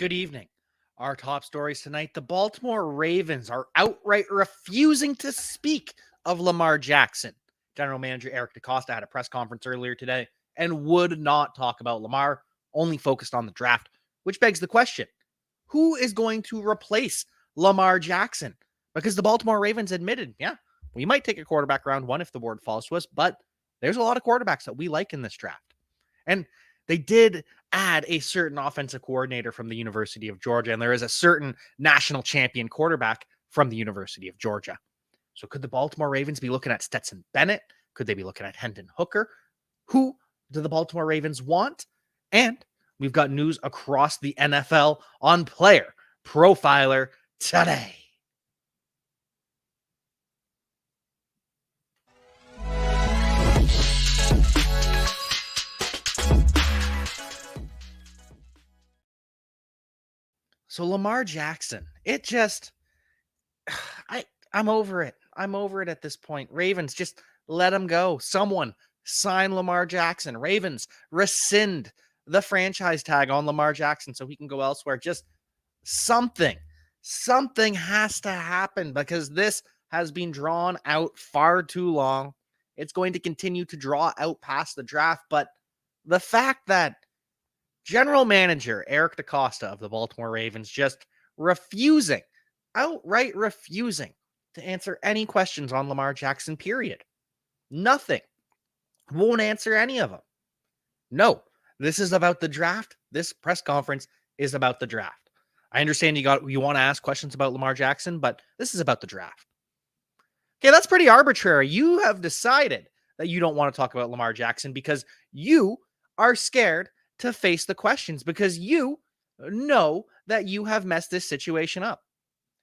Good evening. Our top stories tonight: the Baltimore Ravens are outright refusing to speak of Lamar Jackson. General Manager Eric DeCosta had a press conference earlier today and would not talk about Lamar, only focused on the draft, which begs the question: who is going to replace Lamar Jackson? Because the Baltimore Ravens admitted, yeah, we might take a quarterback round one if the board falls to us, but there's a lot of quarterbacks that we like in this draft. And they did add a certain offensive coordinator from the University of Georgia, and there is a certain national champion quarterback from the University of Georgia. So could the Baltimore Ravens be looking at Stetson Bennett? Could they be looking at Hendon Hooker? Who do the Baltimore Ravens want? And we've got news across the NFL on Player Profiler Today. So Lamar Jackson, I'm over it. I'm over it at this point. Ravens, just let him go. Someone sign Lamar Jackson. Ravens, rescind the franchise tag on Lamar Jackson so he can go elsewhere. Just something has to happen because this has been drawn out far too long. It's going to continue to draw out past the draft, but the fact that General Manager Eric DeCosta of the Baltimore Ravens just outright refusing to answer any questions on Lamar Jackson, period. Nothing. Won't answer any of them. No, this is about the draft. This press conference is about the draft. I understand you want to ask questions about Lamar Jackson, but this is about the draft. Okay, that's pretty arbitrary. You have decided that you don't want to talk about Lamar Jackson because you are scared to face the questions, because you know that you have messed this situation up.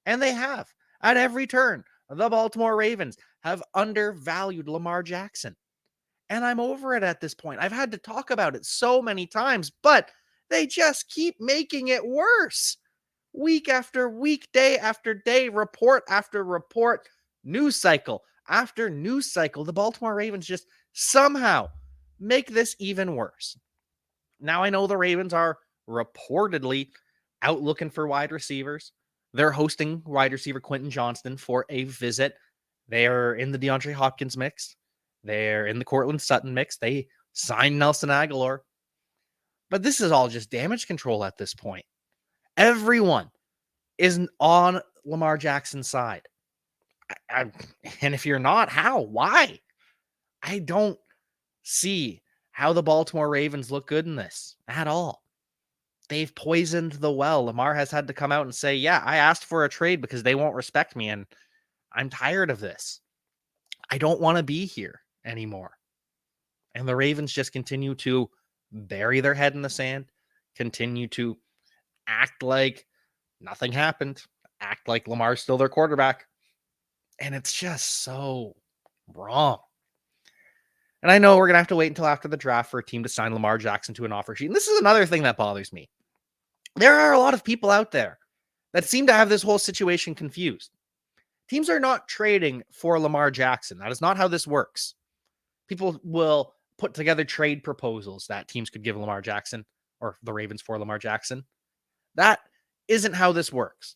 And they have. At every turn, the Baltimore Ravens have undervalued Lamar Jackson. And I'm over it at this point. I've had to talk about it so many times, but they just keep making it worse. Week after week, day after day, report after report, news cycle after news cycle. The Baltimore Ravens just somehow make this even worse. Now, I know the Ravens are reportedly out looking for wide receivers. They're hosting wide receiver Quentin Johnston for a visit. They're in the DeAndre Hopkins mix. They're in the Cortland Sutton mix. They signed Nelson Aguilar. But this is all just damage control at this point. Everyone is on Lamar Jackson's side. And if you're not, how? Why? I don't see how the Baltimore Ravens look good in this at all. They've poisoned the well. Lamar has had to come out and say, yeah, I asked for a trade because they won't respect me, and I'm tired of this. I don't want to be here anymore. And the Ravens just continue to bury their head in the sand, continue to act like nothing happened, act like Lamar's still their quarterback. And it's just so wrong. And I know we're going to have to wait until after the draft for a team to sign Lamar Jackson to an offer sheet. And this is another thing that bothers me. There are a lot of people out there that seem to have this whole situation confused. Teams are not trading for Lamar Jackson. That is not how this works. People will put together trade proposals that teams could give Lamar Jackson, or the Ravens for Lamar Jackson. That isn't how this works.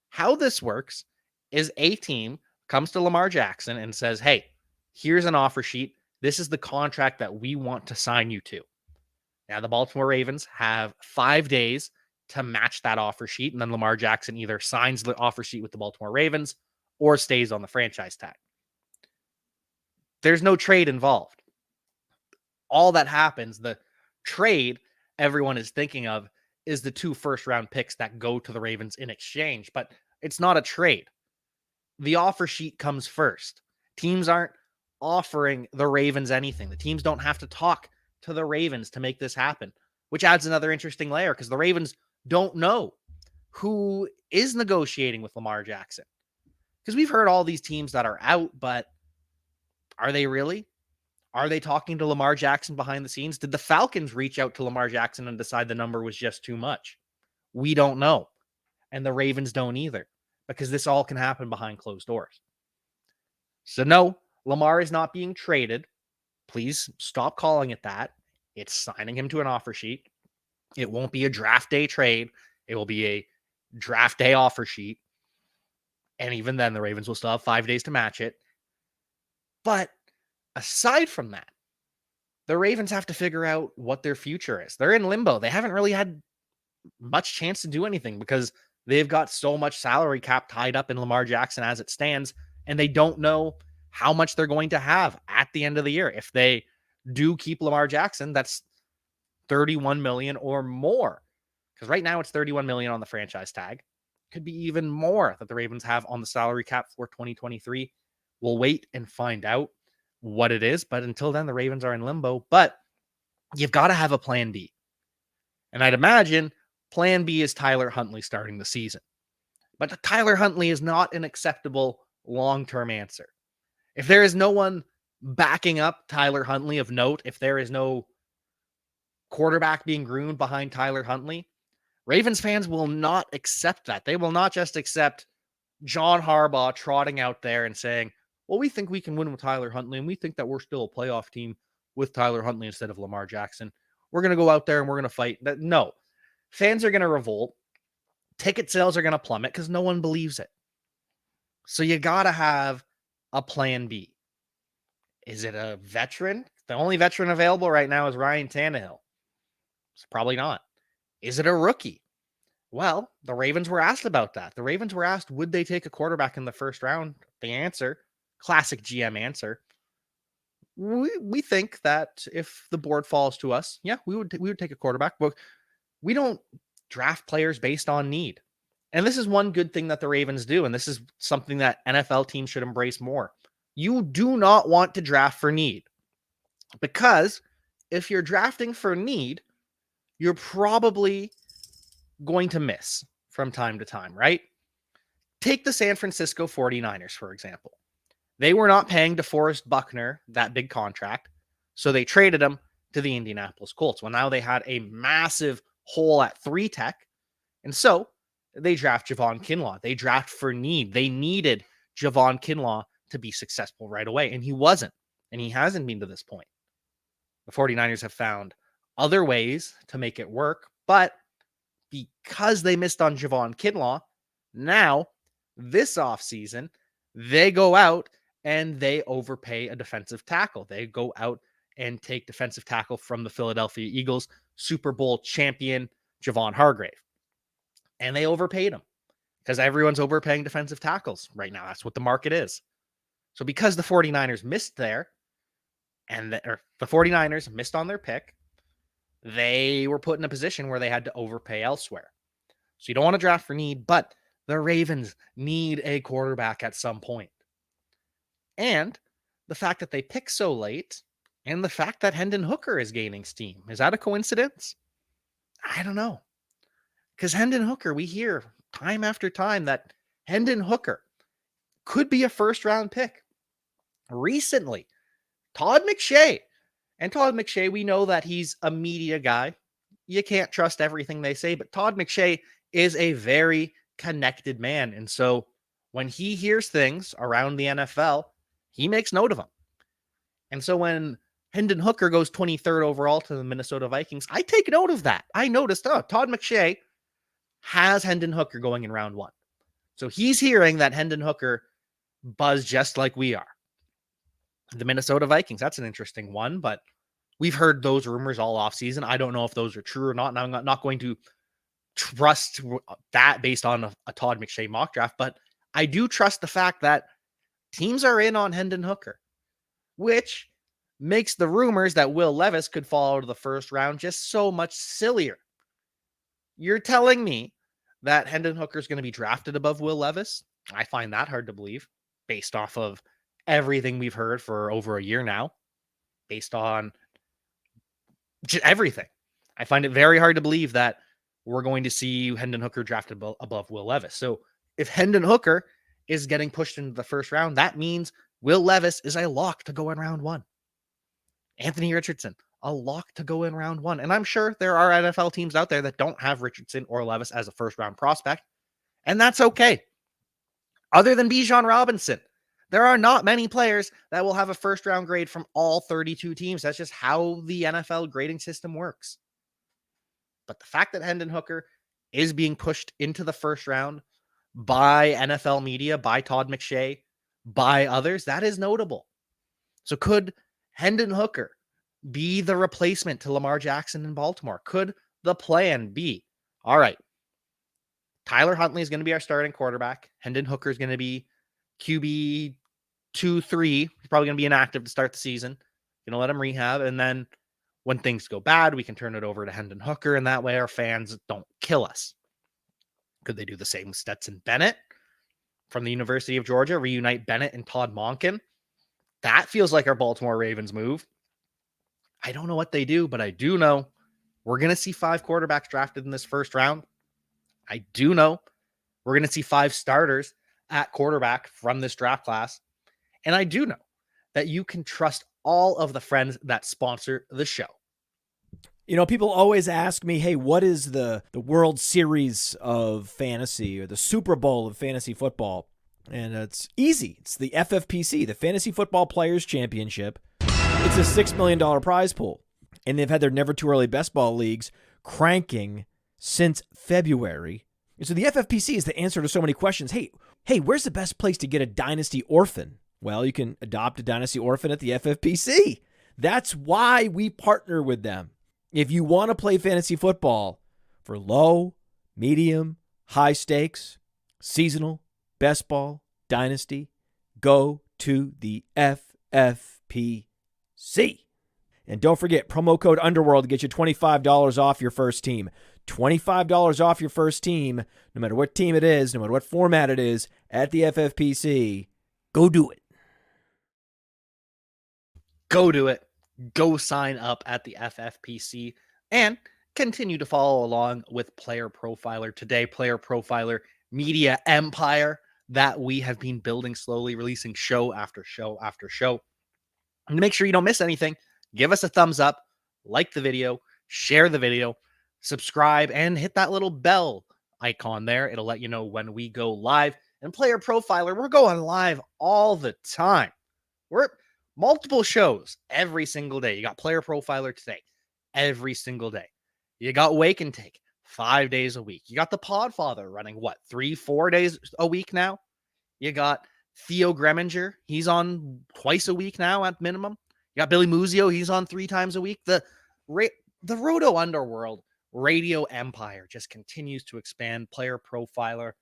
How this works is a team comes to Lamar Jackson and says, hey, here's an offer sheet. This is the contract that we want to sign you to. Now, the Baltimore Ravens have 5 days to match that offer sheet, and then Lamar Jackson either signs the offer sheet with the Baltimore Ravens or stays on the franchise tag. There's no trade involved. All that happens, the trade everyone is thinking of is the 2 first-round picks that go to the Ravens in exchange, but it's not a trade. The offer sheet comes first. Teams aren't offering the Ravens anything. The teams don't have to talk to the Ravens to make this happen, which adds another interesting layer because the Ravens don't know who is negotiating with Lamar Jackson. Because we've heard all these teams that are out, but are they really? Are they talking to Lamar Jackson behind the scenes? Did the Falcons reach out to Lamar Jackson and decide the number was just too much? We don't know. And the Ravens don't either, because this all can happen behind closed doors. So no, Lamar is not being traded. Please stop calling it that. It's signing him to an offer sheet. It won't be a draft day trade. It will be a draft day offer sheet. And even then, the Ravens will still have 5 days to match it. But aside from that, the Ravens have to figure out what their future is. They're in limbo. They haven't really had much chance to do anything because they've got so much salary cap tied up in Lamar Jackson as it stands, and they don't know how much they're going to have at the end of the year. If they do keep Lamar Jackson, that's 31 million or more. Because right now it's 31 million on the franchise tag. Could be even more that the Ravens have on the salary cap for 2023. We'll wait and find out what it is. But until then, the Ravens are in limbo. But you've got to have a plan B. And I'd imagine plan B is Tyler Huntley starting the season. But Tyler Huntley is not an acceptable long-term answer. If there is no one backing up Tyler Huntley of note, if there is no quarterback being groomed behind Tyler Huntley, Ravens fans will not accept that. They will not just accept John Harbaugh trotting out there and saying, well, we think we can win with Tyler Huntley, and we think that we're still a playoff team with Tyler Huntley instead of Lamar Jackson. We're going to go out there and we're going to fight. No. Fans are going to revolt. Ticket sales are going to plummet because no one believes it. So you got to have a plan B. Is it a veteran? The only veteran available right now is Ryan Tannehill. It's probably not. Is it a rookie? Well, the Ravens were asked about that. The Ravens were asked, would they take a quarterback in the first round? The answer, classic GM answer, we think that if the board falls to us, yeah, we would take a quarterback, but we don't draft players based on need. And this is one good thing that the Ravens do, and this is something that NFL teams should embrace more. You do not want to draft for need, because if you're drafting for need, you're probably going to miss from time to time, right? Take the San Francisco 49ers, for example. They were not paying DeForest Buckner that big contract, so they traded him to the Indianapolis Colts. Well, now they had a massive hole at 3 tech, and so they draft Javon Kinlaw. They draft for need. They needed Javon Kinlaw to be successful right away, and he wasn't, and he hasn't been to this point. The 49ers have found other ways to make it work, but because they missed on Javon Kinlaw, now this offseason, they go out and they overpay a defensive tackle. They go out and take defensive tackle from the Philadelphia Eagles, Super Bowl champion Javon Hargrave. And they overpaid him because everyone's overpaying defensive tackles right now. That's what the market is. So because the 49ers missed there, and the 49ers missed on their pick, they were put in a position where they had to overpay elsewhere. So you don't want to draft for need, but the Ravens need a quarterback at some point. And the fact that they pick so late, and the fact that Hendon Hooker is gaining steam, is that a coincidence? I don't know. Because Hendon Hooker, we hear time after time that Hendon Hooker could be a first-round pick. Recently, Todd McShay, we know that he's a media guy. You can't trust everything they say, but Todd McShay is a very connected man. And so when he hears things around the NFL, he makes note of them. And so when Hendon Hooker goes 23rd overall to the Minnesota Vikings, I take note of that. I noticed, Todd McShay has Hendon Hooker going in round 1. So he's hearing that Hendon Hooker buzz just like we are. The Minnesota Vikings, that's an interesting one, but we've heard those rumors all offseason. I don't know if those are true or not, and I'm not going to trust that based on a Todd McShay mock draft, but I do trust the fact that teams are in on Hendon Hooker, which makes the rumors that Will Levis could fall out of the first round just so much sillier. You're telling me that Hendon Hooker is going to be drafted above Will Levis? I find that hard to believe based off of everything we've heard for over a year now, based on everything. I find it very hard to believe that we're going to see Hendon Hooker drafted above Will Levis. So if Hendon Hooker is getting pushed into the first round, that means Will Levis is a lock to go in round 1. Anthony Richardson, a lock to go in round 1. And I'm sure there are NFL teams out there that don't have Richardson or Levis as a first round prospect, and that's okay. Other than Bijan Robinson, there are not many players that will have a first round grade from all 32 teams. That's just how the NFL grading system works. But the fact that Hendon Hooker is being pushed into the first round by NFL media, by Todd McShay, by others, that is notable. So could Hendon Hooker be the replacement to Lamar Jackson in Baltimore? Could the plan be, all right, Tyler Huntley is going to be our starting quarterback. Hendon Hooker is going to be QB 2-3. He's probably going to be inactive to start the season. Going to let him rehab. And then when things go bad, we can turn it over to Hendon Hooker. And that way our fans don't kill us. Could they do the same with Stetson Bennett from the University of Georgia? Reunite Bennett and Todd Monken? That feels like our Baltimore Ravens move. I don't know what they do, but I do know we're going to see 5 quarterbacks drafted in this first round. I do know we're going to see 5 starters at quarterback from this draft class. And I do know that you can trust all of the friends that sponsor the show. You know, people always ask me, hey, what is the World Series of fantasy or the Super Bowl of fantasy football? And it's easy. It's the FFPC, the Fantasy Football Players Championship. It's a $6 million prize pool. And they've had their Never Too Early Best Ball leagues cranking since February. And so the FFPC is the answer to so many questions. Hey, where's the best place to get a Dynasty Orphan? Well, you can adopt a Dynasty Orphan at the FFPC. That's why we partner with them. If you want to play fantasy football for low, medium, high stakes, seasonal, best ball, dynasty, go to the FFPC. And don't forget, promo code Underworld to get you $25 off your first team. $25 off your first team, no matter what team it is, no matter what format it is, at the FFPC. Go do it. Go do it. Go sign up at the FFPC and continue to follow along with Player Profiler Today, Player Profiler Media Empire that we have been building slowly, releasing show after show after show. And to make sure you don't miss anything, give us a thumbs up, like the video, share the video, subscribe, and hit that little bell icon there. It'll let you know when we go live. And Player Profiler, we're going live all the time. We're multiple shows every single day. You got Player Profiler Today every single day. You got Wake and Take 5 days a week. You got the Podfather running 3-4 days a week now. You got Theo Greminger. He's on twice a week now at minimum. You got Billy Muzio. He's on 3 times a week. The Roto Underworld radio empire just continues to expand. Player Profiler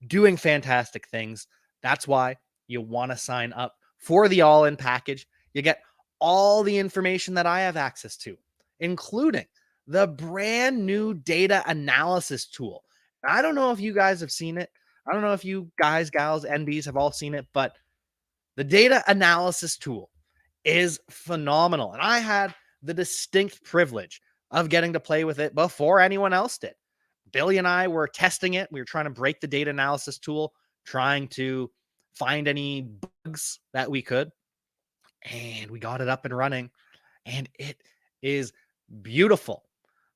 doing fantastic things. That's why you want to sign up for the all-in package. You get all the information that I have access to, including the brand new data analysis tool. I don't know if you guys have seen it. I don't know if you guys, gals, NBs have all seen it, but the data analysis tool is phenomenal. And I had the distinct privilege of getting to play with it before anyone else did. Billy and I were testing it. We were trying to break the data analysis tool, trying to find any bugs that we could. And we got it up and running. And it is beautiful.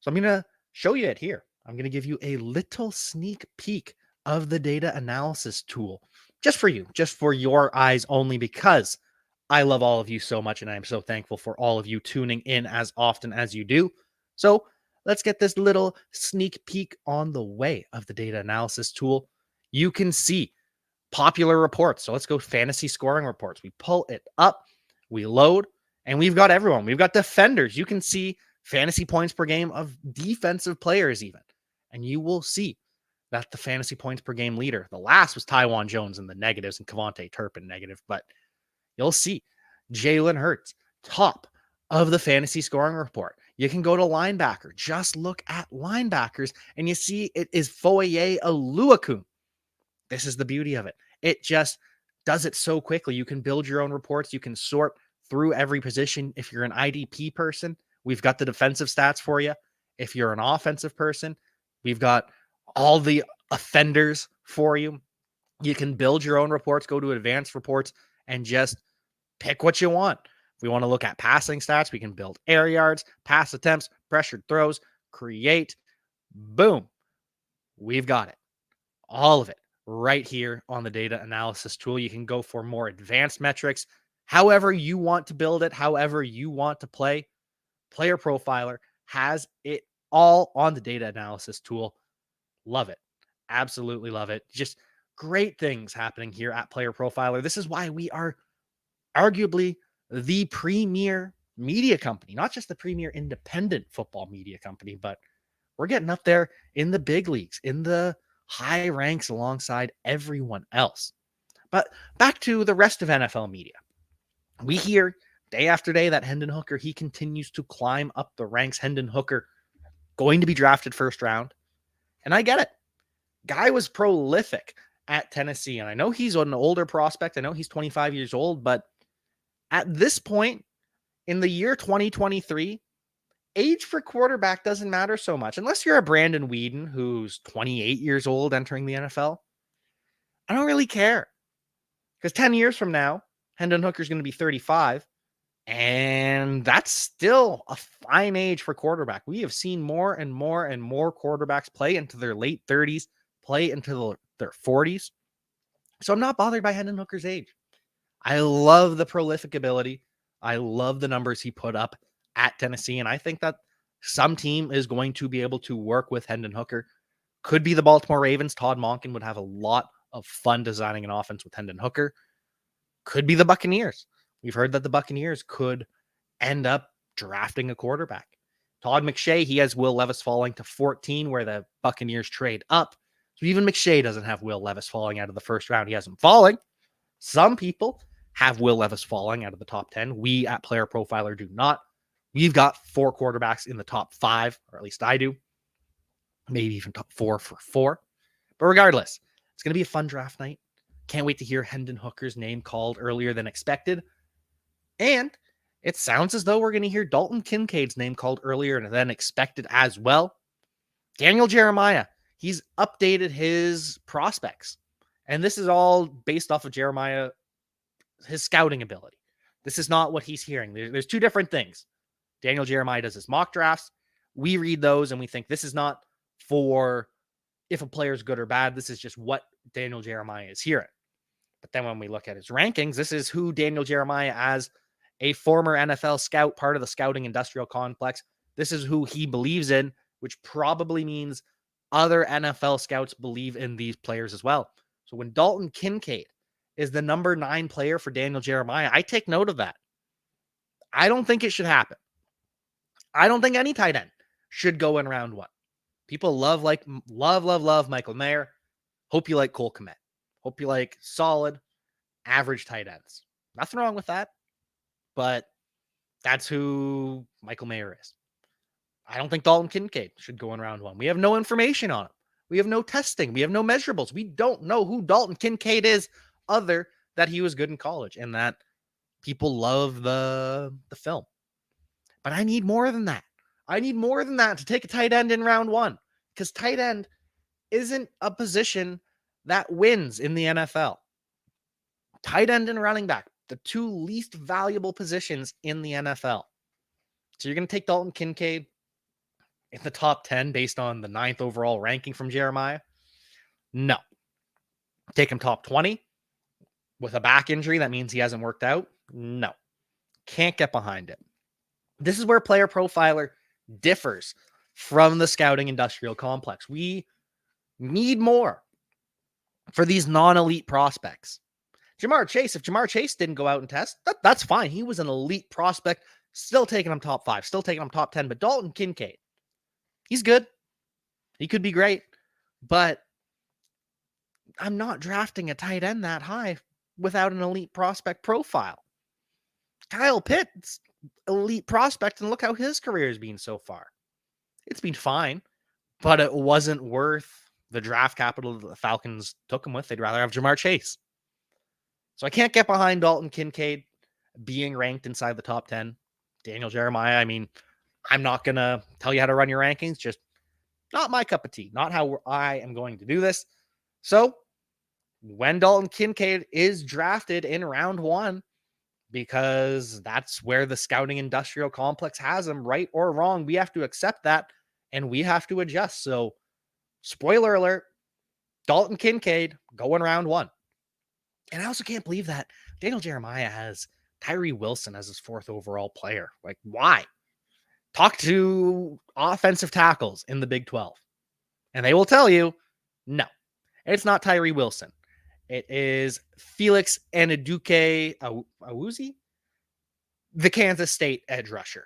So I'm going to show you it here. I'm going to give you a little sneak peek of the data analysis tool just for you, just for your eyes only, because I love all of you so much. And I'm so thankful for all of you tuning in as often as you do. So let's get this little sneak peek on the way of the data analysis tool. You can see popular reports. So let's go fantasy scoring reports. We pull it up, we load, and we've got everyone. We've got defenders. You can see fantasy points per game of defensive players even. And you will see that the fantasy points per game leader, the last was Tywan Jones in the negatives and Cavante Turpin negative, but you'll see Jalen Hurts, top of the fantasy scoring report. You can go to linebacker. Just look at linebackers, and you see it is Foye Oluokun. This is the beauty of it. It just does it so quickly. You can build your own reports. You can sort through every position. If you're an IDP person, we've got the defensive stats for you. If you're an offensive person, we've got all the offenders for you. You can build your own reports, go to advanced reports, and just pick what you want. If we want to look at passing stats, we can build air yards, pass attempts, pressured throws, create. Boom. We've got it. All of it right here on the data analysis tool. You can go for more advanced metrics, however you want to build it, however you want to play. Player Profiler has it all on the data analysis tool. Love it. Absolutely love it. Just great things happening here at Player Profiler. This is why we are arguably the premier media company, not just the premier independent football media company, but we're getting up there in the big leagues, in the high ranks alongside everyone else. But back to the rest of NFL media. We hear day after day that Hendon Hooker, he continues to climb up the ranks. Hendon Hooker going to be drafted first round. And I get it. Guy was prolific at Tennessee. And I know he's an older prospect. I know he's 25 years old. But at this point in the year 2023, age for quarterback doesn't matter so much. Unless you're a Brandon Weeden who's 28 years old entering the NFL. I don't really care. Because 10 years from now, Hendon Hooker's going to be 35. And that's still a fine age for quarterback. We have seen more and more and more quarterbacks play into their late 30s, play into their 40s. So I'm not bothered by Hendon Hooker's age. I love the prolific ability. I love the numbers he put up at Tennessee. And I think that some team is going to be able to work with Hendon Hooker. Could be the Baltimore Ravens. Todd Monken would have a lot of fun designing an offense with Hendon Hooker. Could be the Buccaneers. We've heard that the Buccaneers could end up drafting a quarterback. Todd McShay, he has Will Levis falling to 14, where the Buccaneers trade up. So even McShay doesn't have Will Levis falling out of the first round. He has him falling. Some people have Will Levis falling out of the top 10. We at Player Profiler do not. We've got 4 quarterbacks in the top 5, or at least I do. Maybe even top 4 for 4. But regardless, it's going to be a fun draft night. Can't wait to hear Hendon Hooker's name called earlier than expected. And it sounds as though we're going to hear Dalton Kincaid's name called earlier than expected as well. Daniel Jeremiah, he's updated his prospects. And this is all based off of Jeremiah, his scouting ability. This is not what he's hearing. There's 2 different things. Daniel Jeremiah does his mock drafts. We read those and we think this is not for if a player is good or bad. This is just what Daniel Jeremiah is hearing. But then when we look at his rankings, this is who Daniel Jeremiah, as a former NFL scout, part of the scouting industrial complex, this is who he believes in, which probably means other NFL scouts believe in these players as well. So when Dalton Kincaid is the number 9 player for Daniel Jeremiah, I take note of that. I don't think it should happen. I don't think any tight end should go in round 1. People love Michael Mayer. Hope you like Cole Kmet. Hope you like solid, average tight ends. Nothing wrong with that, but that's who Michael Mayer is. I don't think Dalton Kincaid should go in round 1. We have no information on him. We have no testing. We have no measurables. We don't know who Dalton Kincaid is other that he was good in college and that people love the film. But I need more than that. I need more than that to take a tight end in round 1, because tight end isn't a position that wins in the NFL. Tight end and running back, the 2 least valuable positions in the NFL. So you're going to take Dalton Kincaid in the top 10 based on the 9th overall ranking from Jeremiah? No. Take him top 20 with a back injury. That means he hasn't worked out? No. Can't get behind it. This is where Player Profiler differs from the scouting industrial complex. We need more for these non-elite prospects. Jamar Chase, if Jamar Chase didn't go out and test, that's fine. He was an elite prospect, still taking him top 5, still taking him top 10. But Dalton Kincaid, he's good. He could be great. But I'm not drafting a tight end that high without an elite prospect profile. Kyle Pitts, elite prospect, and look how his career has been so far. It's been fine, but it wasn't worth the draft capital that the Falcons took him with. They'd rather have Jamar Chase. So I can't get behind Dalton Kincaid being ranked inside the top 10. Daniel Jeremiah, I mean, I'm not going to tell you how to run your rankings. Just not my cup of tea. Not how I am going to do this. So when Dalton Kincaid is drafted in round 1, because that's where the scouting industrial complex has him, right or wrong, we have to accept that and we have to adjust. So spoiler alert, Dalton Kincaid going round 1. And I also can't believe that Daniel Jeremiah has Tyree Wilson as his 4th overall player. Like, why? Talk to offensive tackles in the Big 12 And they will tell you, no, it's not Tyree Wilson. It is Felix Anaduke Awuzie, the Kansas State edge rusher,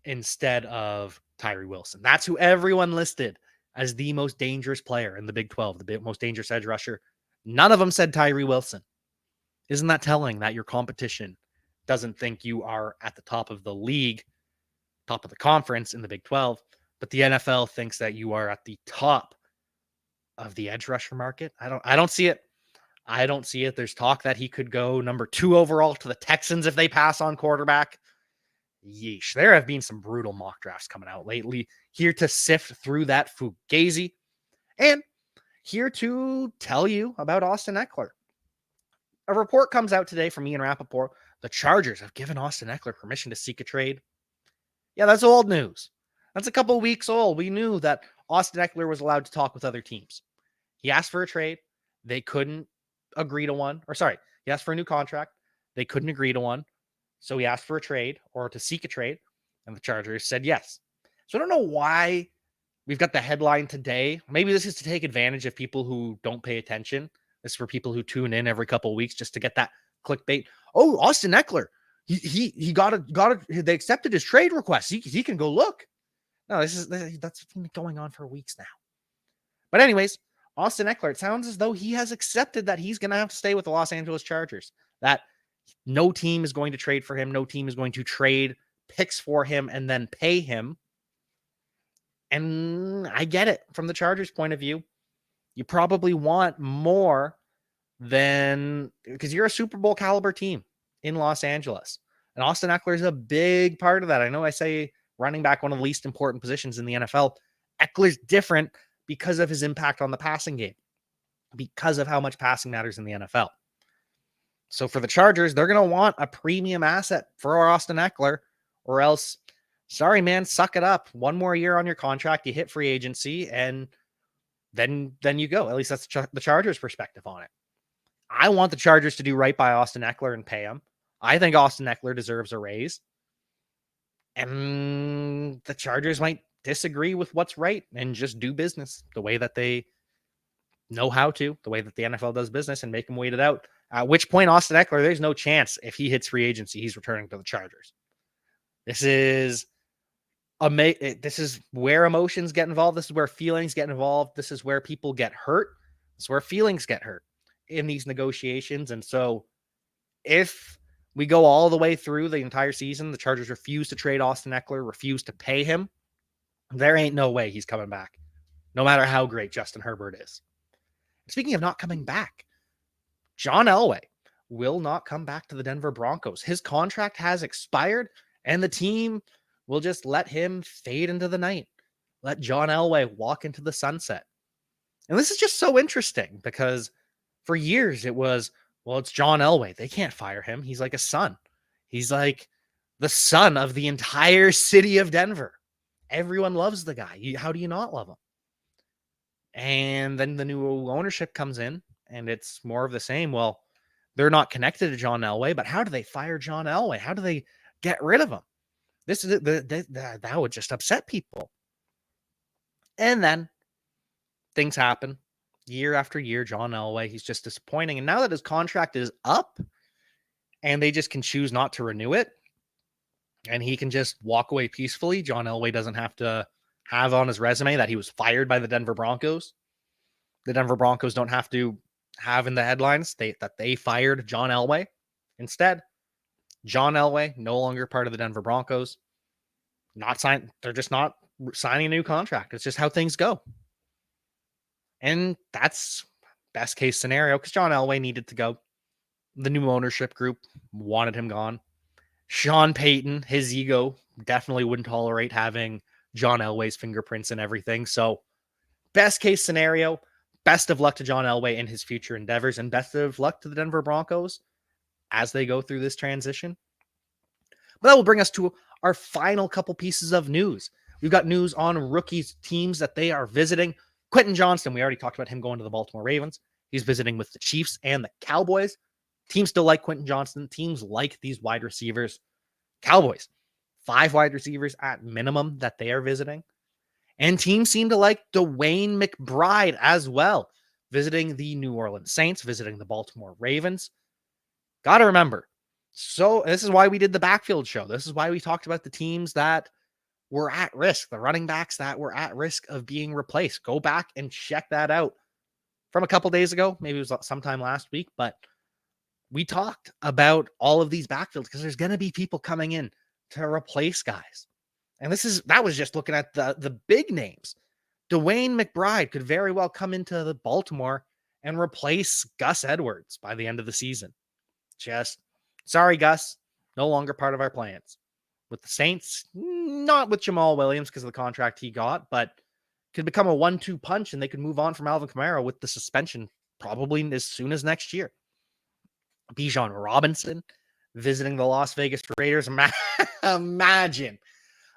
instead of Tyree Wilson. That's who everyone listed as the most dangerous player in the Big 12, the most dangerous edge rusher. None of them said Tyree Wilson. Isn't that telling that your competition doesn't think you are at the top of the league, top of the conference in the Big 12, but the NFL thinks that you are at the top of the edge rusher market? I don't see it. I don't see it. There's talk that he could go number 2 overall to the Texans if they pass on quarterback. Yeesh. There have been some brutal mock drafts coming out lately. Here to sift through that fugazi, and here to tell you about Austin Ekeler. A report comes out today from Ian Rappaport. The Chargers have given Austin Ekeler permission to seek a trade. Yeah, that's old news. That's a couple weeks old. We knew that Austin Ekeler was allowed to talk with other teams. He asked for a trade. They couldn't agree to one. Or sorry, he asked for a new contract. They couldn't agree to one. So he asked for a trade or to seek a trade. And the Chargers said yes. So I don't know why we've got the headline today. Maybe this is to take advantage of people who don't pay attention. This is for people who tune in every couple of weeks just to get that clickbait. Oh, Austin Ekeler. He got they accepted his trade request. He can go look. No, that's been going on for weeks now. But anyways, Austin Ekeler, it sounds as though he has accepted that he's going to have to stay with the Los Angeles Chargers. That no team is going to trade for him. No team is going to trade picks for him and then pay him. And I get it from the Chargers' point of view. You probably want more than, because you're a Super Bowl caliber team in Los Angeles. And Austin Ekeler is a big part of that. I know I say running back, one of the least important positions in the NFL. Eckler's different because of his impact on the passing game, because of how much passing matters in the NFL. So for the Chargers, they're going to want a premium asset for Austin Ekeler, or else, sorry, man, suck it up. One more year on your contract, you hit free agency, and then you go. At least that's the Chargers' perspective on it. I want the Chargers to do right by Austin Ekeler and pay him. I think Austin Ekeler deserves a raise. And the Chargers might disagree with what's right and just do business the way that they know how to, the way that the NFL does business, and make him wait it out. At which point, Austin Ekeler, there's no chance if he hits free agency, he's returning to the Chargers. This is where emotions get involved. This is where feelings get involved. This is where people get hurt. This is where feelings get hurt in these negotiations. And so if we go all the way through the entire season, the Chargers refuse to trade Austin Ekeler, refuse to pay him, there ain't no way he's coming back, no matter how great Justin Herbert is. Speaking of not coming back, John Elway will not come back to the Denver Broncos. His contract has expired, and the team will just let him fade into the night. Let John Elway walk into the sunset. And this is just so interesting because for years it was, well, it's John Elway. They can't fire him. He's like a son. He's like the son of the entire city of Denver. Everyone loves the guy. How do you not love him? And then the new ownership comes in, and it's more of the same. Well, they're not connected to John Elway, but how do they fire John Elway? How do they get rid of him? This is that would just upset people. And then things happen year after year. John Elway, he's just disappointing. And now that his contract is up and they just can choose not to renew it and he can just walk away peacefully, John Elway doesn't have to have on his resume that he was fired by the Denver Broncos. The Denver Broncos don't have to have in the headlines that they fired John Elway. Instead, John Elway, no longer part of the Denver Broncos, they're just not signing a new contract. It's just how things go. And that's best case scenario because John Elway needed to go. The new ownership group wanted him gone. Sean Payton, his ego definitely wouldn't tolerate having John Elway's fingerprints and everything. So best case scenario, best of luck to John Elway in his future endeavors, and best of luck to the Denver Broncos as they go through this transition. But that will bring us to our final couple pieces of news. We've got news on rookies teams that they are visiting. Quentin Johnston, we already talked about him going to the Baltimore Ravens. He's visiting with the Chiefs and the Cowboys. Teams still like Quentin Johnston. Teams like these wide receivers. Cowboys, 5 wide receivers at minimum that they are visiting. And teams seem to like Dwayne McBride as well, visiting the New Orleans Saints, visiting the Baltimore Ravens. Got to remember, so this is why we did the backfield show. This is why we talked about the teams that were at risk, the running backs that were at risk of being replaced. Go back and check that out from a couple days ago. Maybe it was sometime last week, but we talked about all of these backfields because there's going to be people coming in to replace guys. And that was just looking at the big names. Dwayne McBride could very well come into the Baltimore and replace Gus Edwards by the end of the season. Just sorry, Gus, no longer part of our plans. With the Saints, not with Jamal Williams because of the contract he got, but could become a 1-2 punch and they could move on from Alvin Kamara with the suspension probably as soon as next year. Bijan Robinson visiting the Las Vegas Raiders. Imagine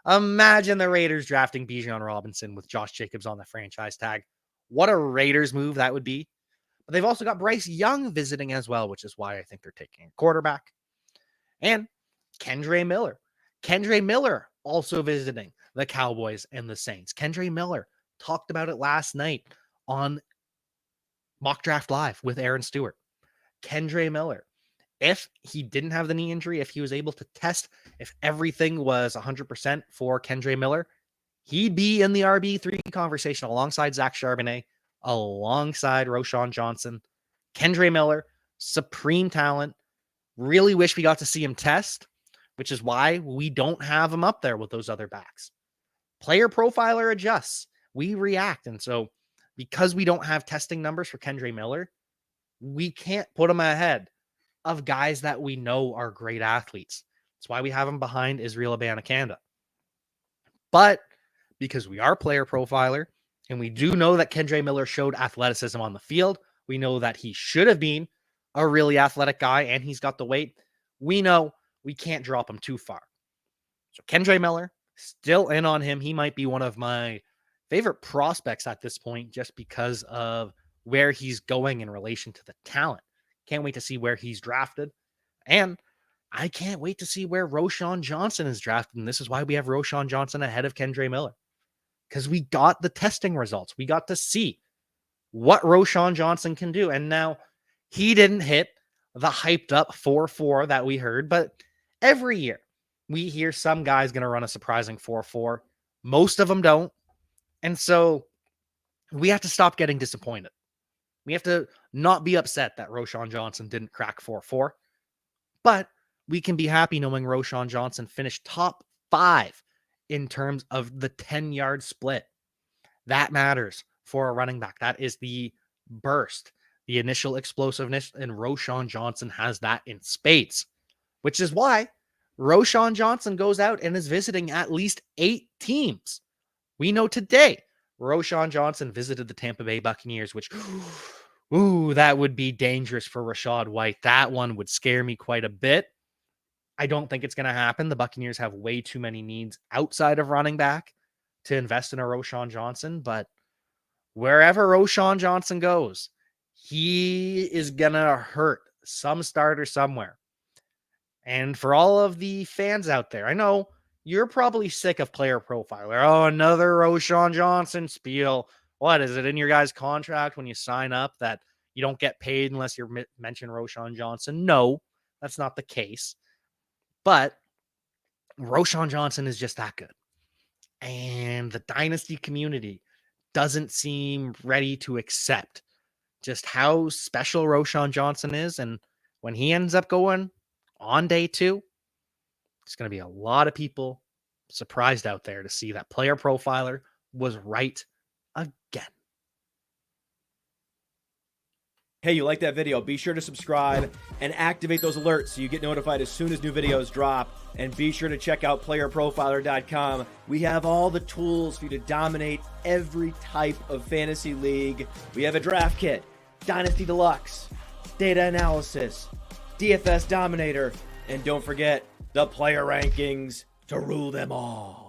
the Raiders drafting Bijan Robinson with Josh Jacobs on the franchise tag. What a Raiders move that would be. But they've also got Bryce Young visiting as well, which is why I think they're taking a quarterback. And Kendre Miller. Kendre Miller also visiting the Cowboys and the Saints. Kendre Miller talked about it last night on Mock Draft Live with Aaron Stewart. Kendre Miller, if he didn't have the knee injury, if he was able to test, if everything was 100% for Kendre Miller, he'd be in the RB3 conversation alongside Zach Charbonnet, alongside Roschon Johnson. Kendre Miller, supreme talent. Really wish we got to see him test, which is why we don't have him up there with those other backs. Player profiler adjusts. We react. And so because we don't have testing numbers for Kendre Miller, we can't put him ahead of guys that we know are great athletes. That's why we have him behind Israel Abanikanda. But because we are player profiler, and we do know that Kendre Miller showed athleticism on the field, we know that he should have been a really athletic guy, and he's got the weight. We know we can't drop him too far. So Kendre Miller, still in on him. He might be one of my favorite prospects at this point just because of where he's going in relation to the talent. Can't wait to see where he's drafted. And I can't wait to see where Roschon Johnson is drafted. And this is why we have Roschon Johnson ahead of Kendre Miller. Because we got the testing results. We got to see what Roschon Johnson can do. And now he didn't hit the hyped up 4.4 that we heard, but every year we hear some guy's going to run a surprising 4.4. Most of them don't. And so we have to stop getting disappointed. We have to not be upset that Roschon Johnson didn't crack 4.4, but we can be happy knowing Roschon Johnson finished top 5 in terms of the 10-yard split. That matters for a running back. That is the burst, the initial explosiveness, and Roschon Johnson has that in spades, which is why Roschon Johnson goes out and is visiting at least 8 teams. We know today Roschon Johnson visited the Tampa Bay Buccaneers, which, that would be dangerous for Rachaad White. That one would scare me quite a bit. I don't think it's going to happen. The Buccaneers have way too many needs outside of running back to invest in a Roschon Johnson, but wherever Roschon Johnson goes, he is going to hurt some starter somewhere. And for all of the fans out there, I know you're probably sick of Player Profiler. Oh, another Roschon Johnson spiel. What is it in your guys' contract when you sign up that you don't get paid unless you mention Roschon Johnson? No, that's not the case. But Roschon Johnson is just that good. And the dynasty community doesn't seem ready to accept just how special Roschon Johnson is. And when he ends up going on day 2, there's going to be a lot of people surprised out there to see that Player Profiler was right again. Hey, you like that video? Be sure to subscribe and activate those alerts so you get notified as soon as new videos drop. And be sure to check out PlayerProfiler.com. We have all the tools for you to dominate every type of fantasy league. We have a draft kit, Dynasty Deluxe, data analysis, DFS Dominator, and don't forget the player rankings to rule them all.